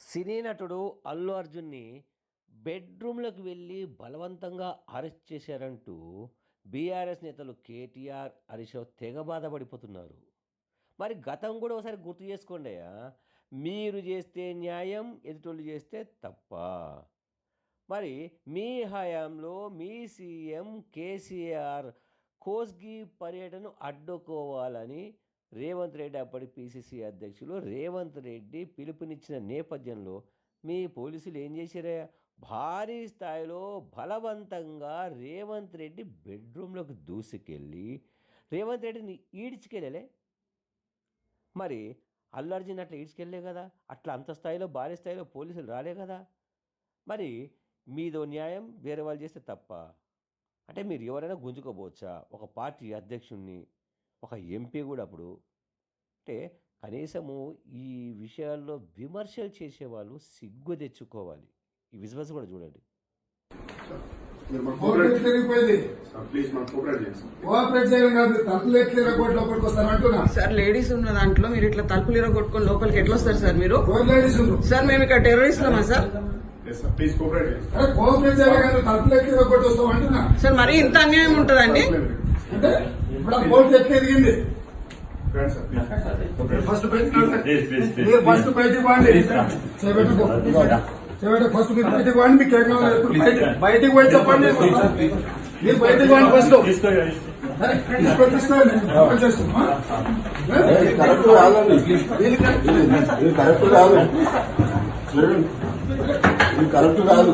సినీ నటుడు అల్లు అర్జున్‌ని బెడ్‌రూమ్‌లోకి వెళ్లి బలవంతంగా అరెస్ట్ చేశారంటూ బీఆర్ఎస్ నేతలు కేటీఆర్, హరీష్ రావు తెగ బాధపడిపోతున్నారు. మరి గతం గూడా ఒకసారి గుర్తు చేసుకోండయ్యా. మీరు జేస్తే న్యాయం, ఎదుటోళ్ళు జేస్తే తప్పా? మరి మీ హయాంలో మీ సీఎం కేసీఆర్ కోస్గి పర్యటనను అడ్డుకోవాలని రేవంత్ రెడ్డి అప్పటి పీసీసీ అధ్యక్షులు రేవంత్ రెడ్డి పిలుపునిచ్చిన నేపథ్యంలో మీ పోలీసులు ఏం చేశారా? భారీ స్థాయిలో బలవంతంగా రేవంత్ రెడ్డి బెడ్రూమ్లోకి దూసుకెళ్ళి రేవంత్ రెడ్డిని ఈడ్చుకెళ్ళలే. మరి అల్లు అర్జున్ అట్లా ఈడ్చుకెళ్ళలే కదా, అట్లా అంత స్థాయిలో భారీ స్థాయిలో పోలీసులు రాలే కదా. మరి మీదో న్యాయం, వేరే వాళ్ళు చేస్తే తప్ప? అంటే మీరు ఎవరైనా గుంజుకోపోవచ్చా ఒక పార్టీ అధ్యక్షుడిని, ఒక ఎంపీ కూడా? అప్పుడు అంటే కనీసము ఈ విషయాల్లో విమర్శలు చేసేవాళ్ళు సిగ్గు తెచ్చుకోవాలి. ఈ విజువల్స్ కూడా చూడండి. మీరు మాకు కోఆపరేట్ పెరిగిపోయింది. ప్లీజ్ మాకు కోఆపరేట్ చేయండి సార్. కోఆపరేట్ చేయడం కాదు, తలుపులు ఎట్లా ఇరగొట్టి లోపలికి వస్తారు అంటున్నా. సార్ లేడీస్ ఉన్న దాంట్లో మీరు ఇట్లా తలుపులు ఇరగొట్టుకొని లోపలికి ఎట్లా వస్తారు సార్ మీరు? ఫోర్ లేడీస్ ఉన్నారు. సార్ మేము ఇక్కడ టెర్రరిస్టులమా sir? Yes sir, please cooperate చేయండి సార్. అరే కోఆపరేట్ చేయడం కాదు, తలుపులు ఎట్లా ఇరగొట్టి వస్తాం అంటున్నా. సార్ మరీ ఇంత అన్యాయం ఉంటుందండి? అంటే ఇప్పుడు ఆ బోల్ట్ ఎట్లా ఎదిగింది? రండి సార్, ప్లీజ్. ఫస్ట్ మీరు ఫస్ట్ బయటికి పోండి. చేపెట్టుకో ఫస్ట్ మీరు బయటికి పోండి. మీకు ఎక్కడ బయటికి పోయి చెప్పండి. మీరు బయటికి పోండి ఫస్ట్. తీసుకోండి చేస్తున్నా. కరెక్ట్ కాదండి, ఇది కరెక్ట్ కాదు, ఇది కరెక్ట్ కాదు.